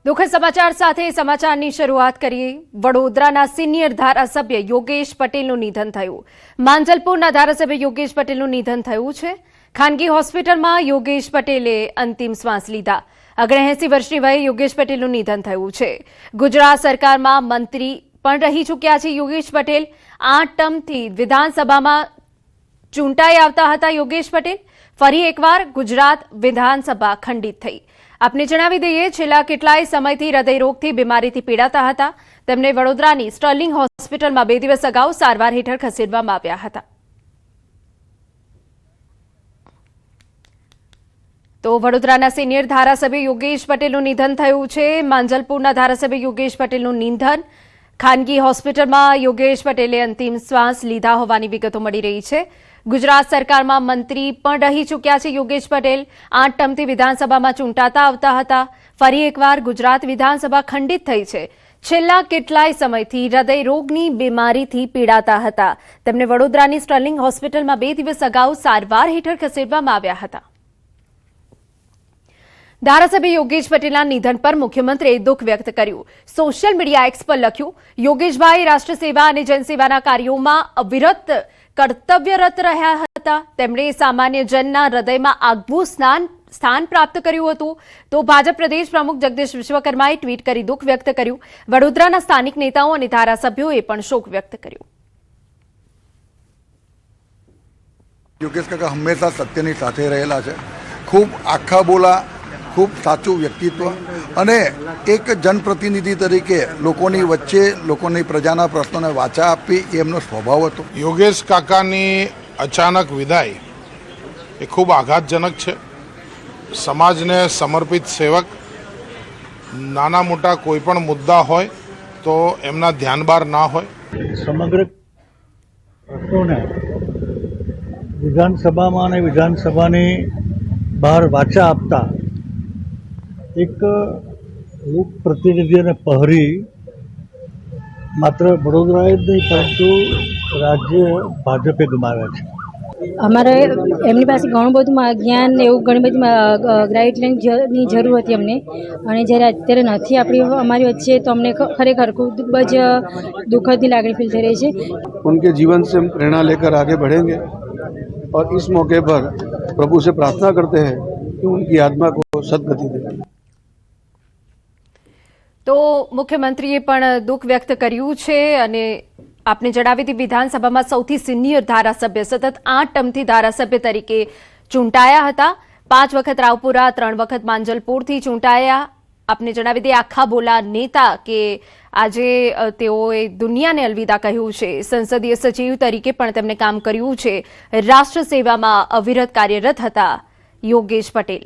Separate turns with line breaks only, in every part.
દુઃખદ સમાચાર સાથે સમાચારની શરૂઆત કરીએ। વડોદરાના સિનિયર ધારાસભ્ય યોગેશ પટેલનું નિધન થયું। માંજલપુરના ધારાસભ્ય યોગેશ પટેલનું નિધન થયું છે। ખાનગી હોસ્પિટલમાં યોગેશ પટેલે અંતિમ શ્વાસ લીધા। 80 વર્ષની વયે યોગેશ પટેલનું નિધન થયું છે। ગુજરાત સરકારમાં મંત્રી પણ રહી ચૂક્યા છે યોગેશ પટેલ। 8 ટર્મથી વિધાનસભામાં ચૂંટાઈ આવતા હતા યોગેશ પટેલ। ફરી એકવાર ગુજરાત વિધાનસભા ખંડિત થઈ। આપને જણાવી દઈએ, છેલ્લા કેટલાય સમયથી હૃદયરોગથી બીમારીથી પીડાતા હતા। તેમને વડોદરાની સ્ટર્લિંગ હોસ્પિટલમાં 2 દિવસ અગાઉ સારવાર હેઠળ ખસેડવામાં આવ્યા હતા। તો વડોદરાના સિનિયર ધારાસભ્ય યોગેશ પટેલનું નિધન થયું છે। માંજલપુરના ધારાસભ્ય યોગેશ પટેલનું નિધન। ખાનગી હોસ્પિટલમાં યોગેશ પટેલે અંતિમ શ્વાસ લીધા હોવાની વિગતો મળી રહી છે। ગુજરાત સરકારમાં મંત્રી પણ રહી ચૂક્યા છે યોગેશ પટેલ। 8 ટર્મથી વિધાનસભામાં ચૂંટાતા આવતા હતા। ફરી એકવાર ગુજરાત વિધાનસભા ખંડિત થઈ છે। છેલ્લા કેટલાય સમયથી હૃદયરોગની બીમારીથી પીડાતા હતા। તેમને વડોદરાની સ્ટર્લિંગ હોસ્પિટલમાં 2 દિવસ અગાઉ સારવાર હેઠળ ખસેડવામાં આવ્યા હતા। ધારાસભ્ય યોગેશ પટેલના નિધન પર મુખ્યમંત્રીએ દુઃખ વ્યક્ત કર્યું। સોશિયલ મીડિયા એક્સ પર લખ્યું, યોગેશભાઈ રાષ્ટ્ર સેવા અને જનસેવાના કાર્યોમાં અવિરત કર્તવ્યરત રહ્યા હતા। તેમણે સામાન્ય જનના હૃદયમાં આગવું સ્થાન પ્રાપ્ત કર્યું હતું। તો ભાજપ પ્રદેશ પ્રમુખ જગદીશ વિશ્વકર્માએ ટ્વીટ કરી દુઃખ વ્યક્ત કર્યું। વડોદરાના સ્થાનિક નેતાઓ અને ધારાસભ્યોએ પણ શોક વ્યક્ત કર્યો।
યોગેશ કાકા હંમેશા સત્યની સાથે રહેલા છે। ખૂબ આખા બોલા, ખૂબ સાચું વ્યક્તિત્વ અને એક જનપ્રતિનિધિ તરીકે લોકોની વચ્ચે લોકોની પ્રજાના પ્રશ્નોને વાચા આપવી એ એમનો સ્વભાવ હતો।
યોગેશ કાકાની અચાનક વિદાય એ ખૂબ આઘાતજનક છે। સમાજને સમર્પિત સેવક, નાના મોટા કોઈ પણ મુદ્દા હોય તો એમના ધ્યાન બહાર ના હોય।
સમગ્ર પ્રશ્નોને વિધાનસભામાં અને વિધાનસભાની બહાર વાચા આપતા એક લોકપ્રતિનિધિ અને પ્રહરી માત્ર વડોદરાએ જ નહીં પરંતુ રાજ્ય ભાજપે ગુમાવ્યા છે।
અમારે એમની પાસે ઘણું બધું જ્ઞાન ને એવું ઘણી બધી ગાઈડલાઈનની જરૂર હતી અમને, અને જ્યારે અત્યારે નથી અમારી વચ્ચે તો અમને ખરેખર ખૂબ જ દુઃખદની લાગણી ફીલ થઈ રહી છે।
उनके जीवन से हम प्रेरणा लेकर आगे बढ़ेंगे और इस मौके पर प्रभु से प्रार्थना करते हैं कि उनकी आत्मा को सद्गति दे।
તો મુખ્યમંત્રીએ પણ દુઃખ વ્યક્ત કર્યું છે અને આપને જણાવી હતી, વિધાનસભામાં સૌથી સિનિયર ધારાસભ્ય, સતત 8 ટર્મથી ધારાસભ્ય તરીકે ચૂંટાયા હતા। 5 વખત રાવપુરા, 3 વખત માંજલપુરથી ચૂંટાયા। આપને જણાવી દઈએ, આખા બોલા નેતા કે આજે તેઓએ દુનિયાને અલવિદા કહ્યું છે। સંસદીય સચિવ તરીકે પણ તેમણે કામ કર્યું છે। રાષ્ટ્ર સેવામાં અવિરત કાર્યરત હતા યોગેશ પટેલ।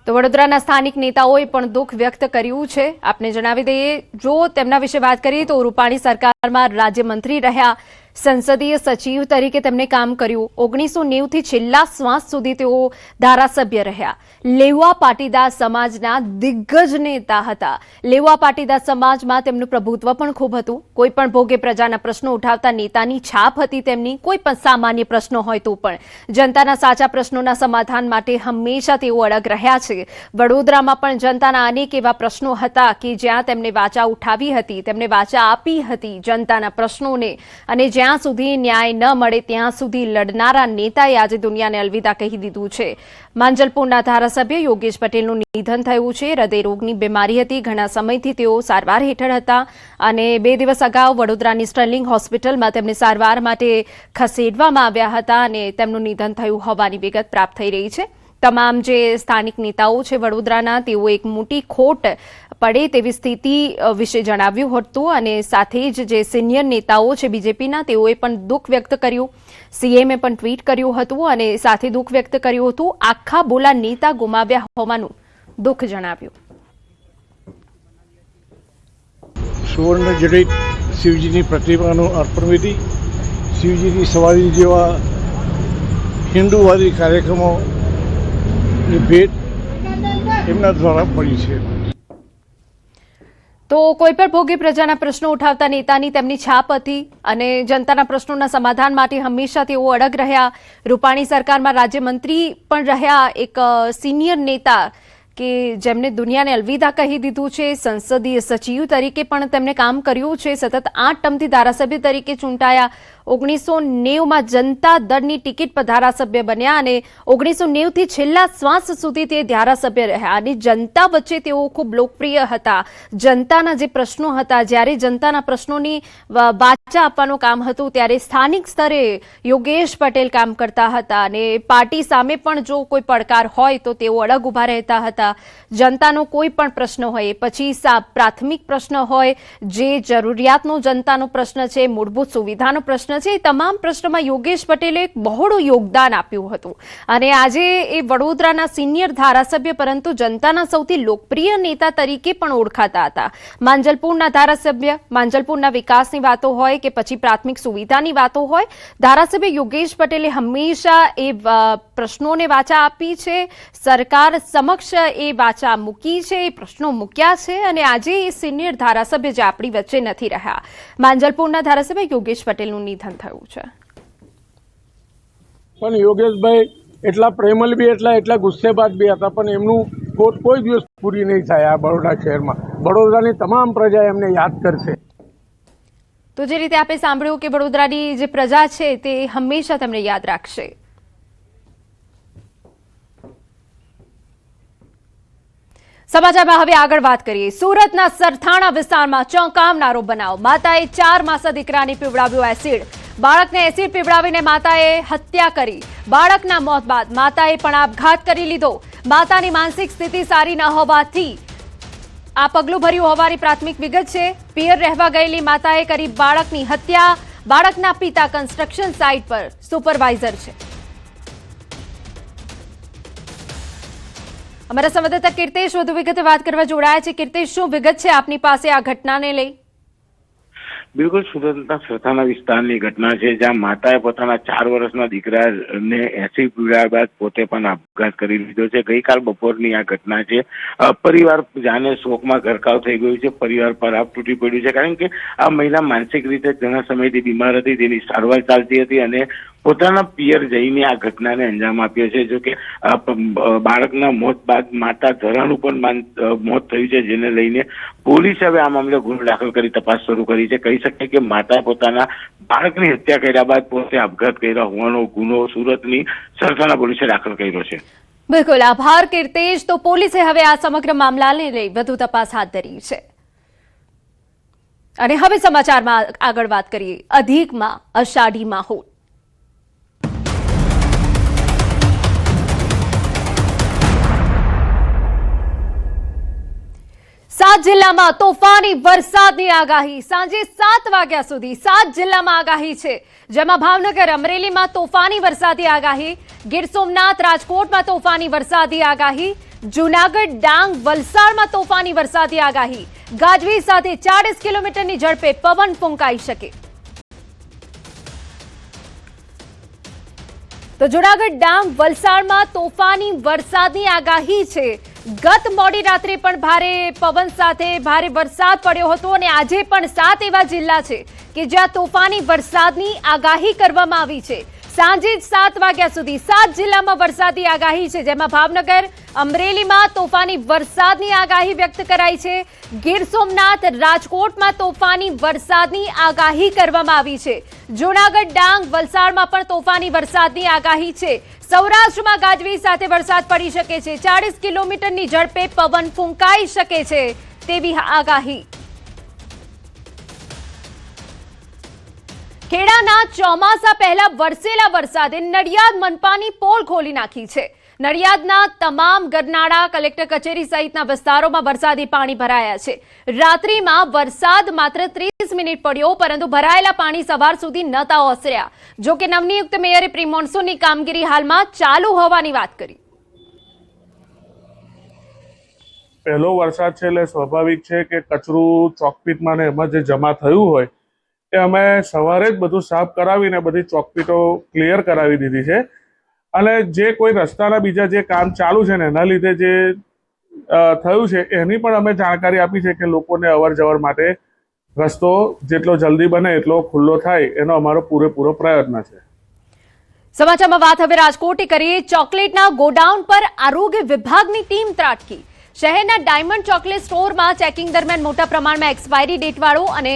તો વડોદરાના સ્થાનિક નેતાઓએ પણ દુઃખ વ્યક્ત કર્યું છે। આપને જણાવી દઈએ, જો તેમના વિશે વાત કરીએ તો રૂપાણી સરકારમાં રાજ્યમંત્રી રહ્યા, સંસદીય સચિવ તરીકે તેમણે કામ કર્યું। 1990 થી છેલ્લા શ્વાસ સુધી તેઓ ધારાસભ્ય રહ્યા। લેવા પાટીદાર સમાજના દિગ્ગજ નેતા હતા। લેવા પાટીદાર સમાજમાં તેમનું પ્રભુત્વ પણ ખૂબ હતું। કોઈ પણ ભોગે પ્રજાના પ્રશ્નો ઉઠાવતા નેતાની છાપ હતી તેમની। કોઈ પણ સામાન્ય પ્રશ્નો હોય તો પણ જનતાના સાચા પ્રશ્નોના સમાધાન માટે હંમેશા તેઓ અડગ રહ્યા છે। વડોદરામાં પણ જનતાના અનેક એવા પ્રશ્નો હતા કે જ્યાં તેમણે વાચા ઉઠાવી હતી, તેમણે વાચા આપી હતી જનતાના પ્રશ્નોને, અને જ્યાં સુધી ન્યાય ન મળે ત્યાં સુધી લડનારા નેતાએ આજે દુનિયાને અલવિદા કહી દીધું છે। માંજલપુરના ધારાસભ્ય યોગેશ પટેલનું નિધન થયું છે। હૃદયરોગની બીમારી હતી, ઘણા સમયથી તેઓ સારવાર હેઠળ હતા અને 2 દિવસ અગાઉ વડોદરાની સ્ટર્લિંગ હોસ્પિટલમાં તેમને સારવાર માટે ખસેડવામાં આવ્યા હતા અને તેમનું નિધન થયું હોવાની વિગત પ્રાપ્ત થઈ રહી છે। તમામ જે સ્થાનિક નેતાઓ છે વડોદરાના, તેઓ એક મોટી ખોટ પડે તેવી સ્થિતિ વિશે જણાવ્યું હતું અને સાથે જ જે સિનિયર નેતાઓ છે બીજેપીના, તેઓએ પણ દુઃખ વ્યક્ત કર્યું। સીએમએ પણ ટ્વીટ કર્યું હતું અને સાથે દુઃખ વ્યક્ત કર્યું હતું। આખા બોલા નેતા ગુમાવ્યા હોવાનું દુઃખ જણાવ્યું।
સુવર્ણ જડિત શિવજીની પ્રતિમાનું અર્પણ વિધિ, શિવજીની સવારી જેવા હિન્દુવાદી કાર્યક્રમોની ભેટ એમના દ્વારા પડી છે।
તો કોઈ પણ ભોગી પ્રજાના પ્રશ્નો ઉઠાવતા નેતાની તેમની છાપ હતી અને જનતાના પ્રશ્નોના સમાધાન માટે હંમેશા તેઓ અડગ રહ્યા. રૂપાણી સરકારમાં રાજ્યમંત્રી પણ રહ્યા, એક સિનિયર નેતા કે જેમને દુનિયાને અલવિદા કહી દીધું છે. સંસદીય સચિવ તરીકે પણ તેમણે કામ કર્યું છે. સતત 8 ટર્મથી ધારાસભ્ય તરીકે ચૂંટાયા. 1990માં જનતા દળની ટિકિટ પર ધારાસભ્ય બન્યા અને 1990થી છેલ્લા શ્વાસ સુધી તે ધારાસભ્ય રહ્યા અને જનતા વચ્ચે તેઓ ખૂબ લોકપ્રિય હતા. જનતાના જે પ્રશ્નો હતા, જ્યારે જનતાના પ્રશ્નોની વાચા આપવાનું કામ હતું ત્યારે સ્થાનિક સ્તરે યોગેશ પટેલ કામ કરતા હતા અને પાર્ટી સામે પણ જો કોઈ પડકાર હોય તો તેઓ અડગ ઊભા રહેતા હતા. જનતાનો કોઈ પણ પ્રશ્ન હોય, પછી પ્રાથમિક પ્રશ્ન હોય, જે જરૂરિયાતનો જનતાનો પ્રશ્ન છે, મૂળભૂત સુવિધાનો પ્રશ્ન છે, એ તમામ પ્રશ્નમાં યોગેશ પટેલે એક બહોળું યોગદાન આપ્યું હતું અને આજે એ વડોદરાના સિનિયર ધારાસભ્ય પરંતુ જનતાના સૌથી લોકપ્રિય નેતા તરીકે પણ ઓળખાતા હતા. માંજલપુરના ધારાસભ્ય, માંજલપુરના વિકાસની વાતો હોય કે પછી પ્રાથમિક સુવિધાની વાતો હોય, ધારાસભ્ય યોગેશ પટેલે હંમેશા એ પ્રશ્નોને વાચા આપી છે, સરકાર સમક્ષ એ વાચા મૂકી છે, એ પ્રશ્નો મૂક્યા છે અને આજે એ સિનિયર ધારાસભ્ય જે આપણી વચ્ચે નથી રહ્યા. માંજલપુરના ધારાસભ્ય યોગેશ પટેલનું નિધન થયું છે.
પણ યોગેશભાઈ એટલા પ્રેમલ બી એટલા ગુસ્સેબાજ બી હતા, પણ એમનું ખોટ કોઈ દિવસ પૂરી નહીં થાય આ બરોડા શહેરમાં. વડોદરાની તમામ પ્રજા એમને યાદ કરશે.
તો જે રીતે આપણે સાંભળ્યું કે વડોદરાની જે પ્રજા છે તે હંમેશા તેમને યાદ રાખશે. સમાચારમાં હવે આગળ વાત કરીએ. સુરતના સરથાણા વિસ્તારમાં ચોંકાવનારો બનાવ. માતાએ 4 માસના દીકરાને પીવડાવ્યો એસિડ. બાળકને એસિડ પીવડાવીને માતાએ હત્યા કરી. બાળકના મોત બાદ માતાએ પણ આપઘાત કરી લીધો. માતાની માનસિક સ્થિતિ સારી ન હોવાથી આ પગલું ભર્યું હોવાની પ્રાથમિક વિગત છે. પિયર રહેવા ગયેલી માતાએ કરી બાળકની હત્યા. બાળકના પિતા કન્સ્ટ્રક્શન સાઇટ પર સુપરવાઇઝર છે. અમારા સંવાદદાતા કીર્તેશ વધુ વિગતે વાત કરવા જોડાયા છે. કીર્તેશ, શું વિગત છે આપની પાસે આ ઘટનાને લઈ?
બિલકુલ, સુરતના સરથાણા વિસ્તારની ઘટના છે, જ્યાં માતાએ પોતાના 4 વર્ષના દીકરાને એસિડ પીવડાવ્યા બાદ પોતે પણ આપઘાત કરી લીધો છે. ગઈકાલ બપોરની આ ઘટના છે. પરિવાર જાણે શોકમાં ગરકાવ થઈ ગયું છે. પરિવાર પર આપ તૂટી પડ્યું છે, કારણ કે આ મહિલા માનસિક રીતે ઘણા સમયથી બીમાર હતી, તેની સારવાર ચાલતી હતી અને પોતાના પિયર જઈને આ ઘટનાને અંજામ આપ્યો છે. જો કે બાળકના મોત બાદ માતા ધરાનું પણ મોત થયું છે, જેને લઈને પોલીસે હવે આ મામલે ગુનો દાખલ કરી તપાસ શરૂ કરી છે. કહી શકાય કે માતાએ પોતાના બાળકની હત્યા કર્યા બાદ પોતે આપઘાત કર્યા હોવાનો ગુનો સુરતની સરથાણા પોલીસે દાખલ કર્યો છે.
બિલકુલ, આભાર કીર્તેશ. તો પોલીસે હવે આ સમગ્ર મામલાને લઈ વધુ તપાસ હાથ ધરી છે. અને હવે સમાચારમાં આગળ વાત કરીએ. અધિકમાં અષાઢી માહોલ. 7 જિલ્લામાં તોફાની વરસાદની આગાહી. સાંજે 7 વાગ્યા સુધી 7 જિલ્લામાં આગાહી છે, જેમાં ભાવનગર, અમરેલીમાં તોફાની વરસાદી આગાહી, ગીર સોમનાથ, રાજકોટમાં તોફાની વરસાદી આગાહી, જૂનાગઢ, ડાંગ, વલસાડમાં તોફાની વરસાદી આગાહી. ગાજવીજ સાથે 40 કિલોમીટરની ઝડપે પવન ફૂંકાઈ શકે. તો જૂનાગઢ, ડાંગ, વલસાડમાં તોફાની વરસાદની આગાહી છે. ગત મોડી રાત્રે પણ ભારે પવન સાથે ભારે વરસાદ પડ્યો હતો અને આજે પણ 7 એવા જિલ્લા છે કે જ્યાં તોફાની વરસાદની આગાહી કરવામાં આવી છે. સાંજે 7 વાગ્યા સુધી 7 જિલ્લામાં વરસાદની આગાહી છે, જેમાં ભાવનગર, અમરેલીમાં તોફાની વરસાદની આગાહી વ્યક્ત કરાઈ છે. ગીર સોમનાથ, રાજકોટમાં તોફાની વરસાદની આગાહી કરવામાં આવી છે. જૂનાગઢ, ડાંગ, વલસાડમાં પણ તોફાની વરસાદની આગાહી છે. સૌરાષ્ટ્રમાં ગાજવીજ સાથે વરસાદ પડી શકે છે. 40 કિલોમીટરની ઝડપે પવન ફૂંકાઈ શકે છે તેવી આગાહી. ખેડાના ચોમાસા પહેલા વરસેલા વરસાદે નડિયાદ મનપાની પોલ ખોલી નાખી છે. નડિયાદના તમામ ગરનાળા, કલેક્ટર કચેરી સહિતના વિસ્તારોમાં વરસાદી પાણી ભરાયા છે. રાત્રિમાં વરસાદ માત્ર 30 મિનિટ પડ્યો, પરંતુ ભરાયેલા પાણી સવાર સુધી નહોતા ઓસર્યા. જો કે નવનિયુક્ત મેયરે પ્રી મોન્સૂનની કામગીરી હાલમાં ચાલુ હોવાની વાત કરી.
પહેલો વરસાદ છે એટલે સ્વાભાવિક છે કે કચરું ચોકપીટમાં ને એમાં જે જમા થયું હોય એ અમે સવારે જ બધું સાફ કરાવીને બધી ચોકપીટો ક્લિયર કરાવી દીધી છે. અને જે કોઈ રસ્તાના બીજા જે કામ ચાલુ છે ને એના લીધે જે થયું છે એની પણ અમે જાણકારી આપી છે કે લોકોને અવર જવર માટે રસ્તો જેટલો જલ્દી બને એટલો ખુલ્લો થાય એનો અમારો પૂરેપૂરો પ્રયત્ન છે.
સમાચારમાં વાત હવે રાજકોટથી કરીએ. ચોકલેટના ગોડાઉન પર આરોગ્ય વિભાગની ટીમ ત્રાટકી. શહેરના ડાયમંડ ચોકલેટ સ્ટોરમાં ચેકિંગ દરમિયાન મોટા પ્રમાણમાં એક્સપાયરી ડેટવાળો અને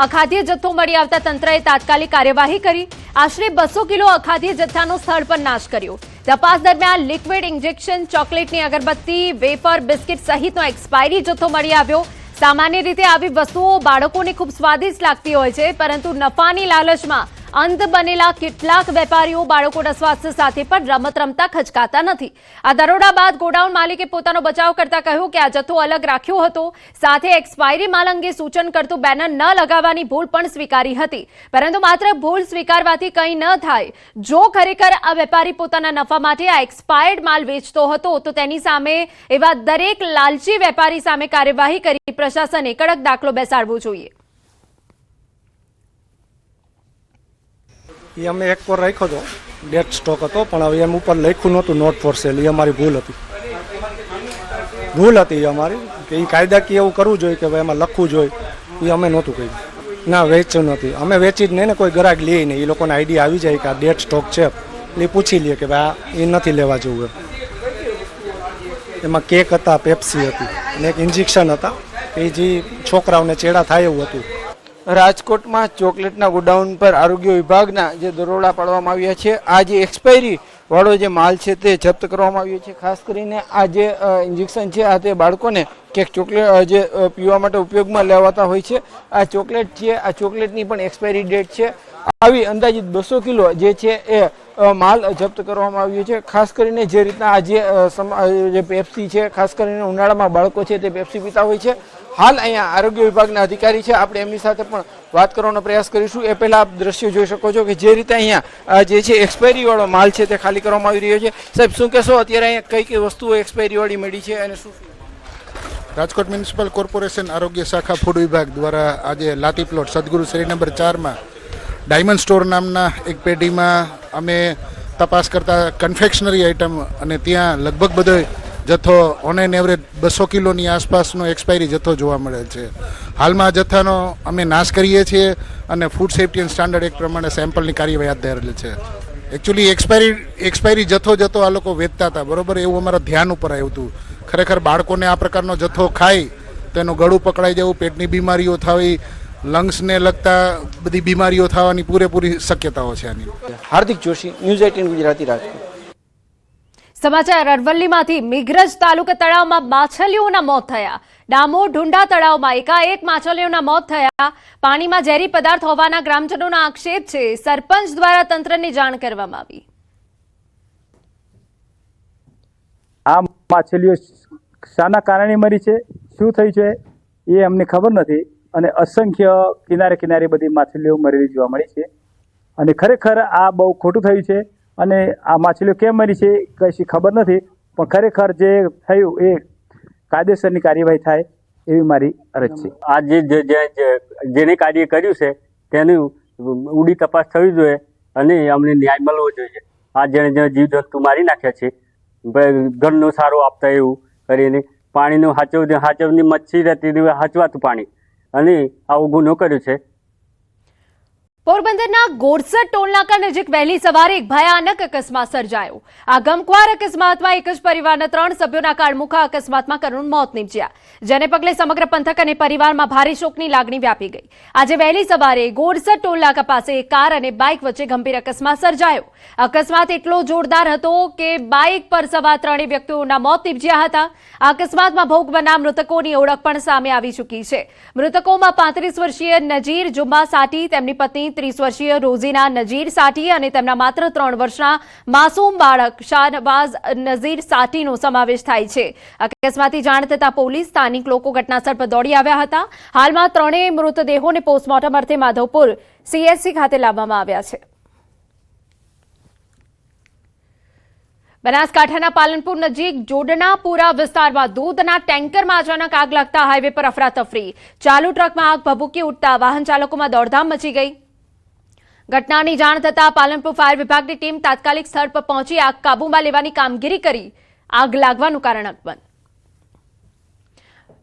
અખાદ્ય જથ્થો મળી આવતા તંત્રએ તાત્કાલિક કાર્યવાહી કરી. આશરે 200 કિલો અખાદ્ય જથ્થાનો સ્થળ પર નાશ કર્યો. તપાસ દરમિયાન લિક્વિડ ઇન્જેક્શન, ચોકલેટની અગરબત્તી, વેફર, બિસ્કિટ સહિતનો એક્સપાયરી જથ્થો મળી આવ્યો. સામાન્ય રીતે આવી વસ્તુઓ બાળકોને ખૂબ સ્વાદિષ્ટ લાગતી હોય છે, પરંતુ નફાની લાલચમાં અંધ બનેલા કેટલાક વેપારીઓ બાળકોના સ્વાસ્થ્ય સાથે પણ રમત રમતા ખચકાતા નથી. આ દરોડા બાદ ગોડાઉન માલિકે પોતાનો બચાવ કરતા કહ્યું કે આ જથ્થો અલગ રાખ્યો હતો, સાથે એક્સપાયરી માલ અંગે સૂચન કરતું બેનર ન લગાવવાની ભૂલ પણ સ્વીકારી હતી. પરંતુ માત્ર ભૂલ સ્વીકારવાથી કંઈ ન થાય. જો ખરેખર આ વેપારી પોતાના નફા માટે આ એક્સપાયર્ડ માલ વેચતો હતો તો તેની સામે એવા દરેક લાલચી વેપારી સામે કાર્યવાહી કરી પ્રશાસને કડક દાખલો બેસાડવો જોઈએ.
એ અમે એક પર રાખ્યો હતો, ડેટ સ્ટોક હતો, પણ હવે એમ ઉપર લખ્યું નહોતું નોટ ફોર સેલ. એ અમારી ભૂલ હતી એ અમારી, કે એ કાયદાકીય એવું કરવું જોઈએ કે ભાઈ એમાં લખવું જોઈએ, એ અમે નહોતું કર્યું. ના, વેચ્યું નથી અમે, વેચી જ નહીં ને કોઈ ગ્રાહક લે નહીં. એ લોકોને આઈડિયા આવી જાય કે આ ડેટ સ્ટોક છે એટલે એ પૂછી લે કે ભાઈ એ નથી લેવા જેવું. એમાં કેક હતા, પેપ્સી હતી અને એક ઇન્જેક્શન હતા, એ જે છોકરાઓને ચેડા થાય એવું હતું.
રાજકોટમાં ચોકલેટના ગોડાઉન પર આરોગ્ય વિભાગના જે દરોડા પાડવામાં આવ્યા છે, આ જે એક્સપાયરી વાળો જે માલ છે તે જપ્ત કરવામાં આવ્યો છે. ખાસ કરીને આ જે ઇન્જેક્શન છે આ તે બાળકોને કેક ચોકલેટ જે પીવા માટે ઉપયોગમાં લેવાતા હોય છે. આ ચોકલેટ છે, આ ચોકલેટની પણ એક્સપાયરી ડેટ છે. આવી અંદાજિત 200 કિલો જે છે એ માલ જપ્ત કરવામાં આવ્યો છે. ખાસ કરીને જે રીતના આ જે પેપ્સી છે, ખાસ કરીને ઉનાળામાં બાળકો છે તે પેપ્સી પીતા હોય છે. હાલ અહીંયા આરોગ્ય વિભાગના અધિકારી છે, આપણે એમની સાથે પણ વાત કરવાનો પ્રયાસ કરીશું. એ પહેલા આપ દ્રશ્યો જોઈ શકો છો કે જે રીતે અહીંયા જે છે એક્સપાયરી વાળો માલ છે તે ખાલી કરવામાં આવી રહ્યો છે. સાહેબ, શું કહેશો, અત્યારે અહીંયા કઈ કઈ વસ્તુઓ એક્સપાયરી વાળી મળી છે અને શું?
રાજકોટ મ્યુનિસિપલ કોર્પોરેશન આરોગ્ય શાખા ફૂડ વિભાગ દ્વારા આજે લાતી પ્લોટ સદગુરુ શેરી નંબર 4માં ડાયમંડ સ્ટોર નામના એક પેઢીમાં અમે તપાસ કરતા કન્ફેક્શનરી આઇટમ, અને ત્યાં લગભગ બધો જથ્થો ઓન એન એવરેજ 200 કિલોની આસપાસનો એક્સપાયરી જથ્થો જોવા મળે છે. હાલમાં આ જથ્થાનો અમે નાશ કરીએ છીએ અને food safety and standard act પ્રમાણે સેમ્પલની કાર્યવાહી હાથ ધરેલી છે. એકચ્યુઅલી એક્સપાયરી જથ્થો આ લોકો વેચતા હતા, બરોબર, એવું અમારા ધ્યાન ઉપર આવ્યું હતું. ખરેખર બાળકોને આ પ્રકારનો જથ્થો ખાય તો એનું ગળું પકડાઈ જવું, પેટની બીમારીઓ થવી, લંગ્સને લગતા બધી બીમારીઓ થવાની પૂરેપૂરી શક્યતાઓ છે આની.
હાર્દિક જોશી, ન્યૂઝ 18 ગુજરાતી, રાજકોટ.
સમાચાર અરવલ્લીમાંથી. મેઘરજ તાલુકા તળાવમાં માછલીઓના મોત થયા. ડામોર ઢુંડા તળાવમાં એકાએક માછલીઓના મોત થયા. પાણીમાં ઝેરી પદાર્થ હોવાના ગ્રામજનોના આક્ષેપ છે. સરપંચ દ્વારા તંત્રને જાણ કરવામાં આવી.
આ માછલીઓ શાના કારણે મરી છે, શું થયું છે એ અમને ખબર નથી, અને અસંખ્ય કિનારે કિનારે બધી માછલીઓ મરેલી જોવા મળી છે. અને ખરેખર આ બહુ ખોટું થયું છે, અને આ માછલીઓ કેમ મરી છે કશી ખબર નથી, પણ ખરેખર જે થયું એ કાયદેસરની કાર્યવાહી થાય એવી મારી અરજ છે.
આ જેને કાર્ય કર્યું છે તેની ઊંડી તપાસ થવી જોઈએ અને અમને ન્યાય મળવો જોઈએ. આ જેણે જીવજંતુ મારી નાખ્યા છે, ઘરનો સારો આપતા એવું કરીને પાણીનું હાચવની મચ્છી રહેતી હાચવાતું પાણી, અને આવો ગુનો કર્યો છે.
પોરબંદરના ગોરસદ ટોલનાકા નજીક વહેલી સવારે એક ભયાનક અકસ્માત સર્જાયો. આ ગમખ્વાર અકસ્માતમાં એક જ પરિવારના 3 સભ્યોના કાળમુખા અકસ્માતમાં કરુણ મોત નીપજ્યા, જેને પગલે સમગ્ર પંથક અને પરિવારમાં ભારે શોકની લાગણી વ્યાપી ગઈ. આજે વહેલી સવારે ગોરસદ ટોલનાકા પાસે એક કાર અને બાઇક વચ્ચે ગંભીર અકસ્માત સર્જાયો. અકસ્માત એટલો જોરદાર હતો કે બાઇક પર સવાર 3 વ્યક્તિઓના મોત નીપજ્યા હતા. આ અકસ્માતમાં ભોગ બનનાર મૃતકોની ઓળખ પણ સામે આવી ચૂકી છે. મૃતકોમાં 35 વર્ષીય નજીર જુમ્મા સાટી, તેમની પત્ની 30 વર્ષીય રોઝીના નજીર સાટી અને તેમના માત્ર 3 વર્ષના માસૂમ બાળક શાહનવાઝ નઝીર સાટીનો સમાવેશ થાય છે. અકસ્માતની જાણ થતાં પોલીસ, સ્થાનિક લોકો ઘટનાસ્થળ પર દોડી આવ્યા હતા. હાલમાં 3 મૃતદેહોને પોસ્ટમોર્ટમ અર્થે માધવપુર CHC ખાતે લાવવામાં આવ્યા છે. બનાસકાંઠાના પાલનપુર નજીક જોડનાપુરા વિસ્તારમાં દૂધના ટેન્કરમાં અચાનક આગ લાગતા હાઈવે પર અફરાતફરી. ચાલુ ટ્રકમાં આગ ભભૂકી ઉઠતા વાહન ચાલકોમાં દોડધામ મચી ગઈ. ઘટનાની જાણ થતાં પાલનપુર ફાયર વિભાગની ટીમ તાત્કાલિક સ્થળ પર પહોંચી આગ કાબૂમાં લેવાની કામગીરી કરી. આગ લાગવાનું કારણ અકબંધ.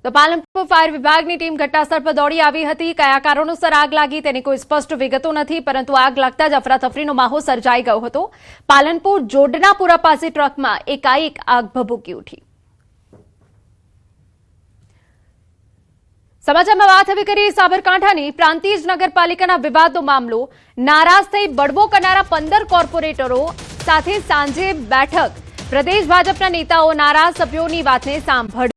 તો પાલનપુર ફાયર વિભાગની ટીમ ઘટનાસ્થળ પર દોડી આવી હતી. કયા કારણોસર આગ લાગી તેની કોઈ સ્પષ્ટ વિગતો નથી, પરંતુ આગ લાગતા જ અફરાતફરીનો માહોલ સર્જાઈ ગયો હતો. પાલનપુર જોડનાપુરા પાસે ટ્રકમાં એકાએક આગ ભભૂકી ઉઠી. સમાચારમાં વાત હવે કરીએ સાબરકાંઠાની. પ્રાંતિજ નગરપાલિકાના વિવાદનો મામલો. નારાજ થઈ બળવો કરનારા 15 કોર્પોરેટરો સાથે સાંજે બેઠક. પ્રદેશ ભાજપના નેતાઓ નારાજ સભ્યોની વાતને સાંભળી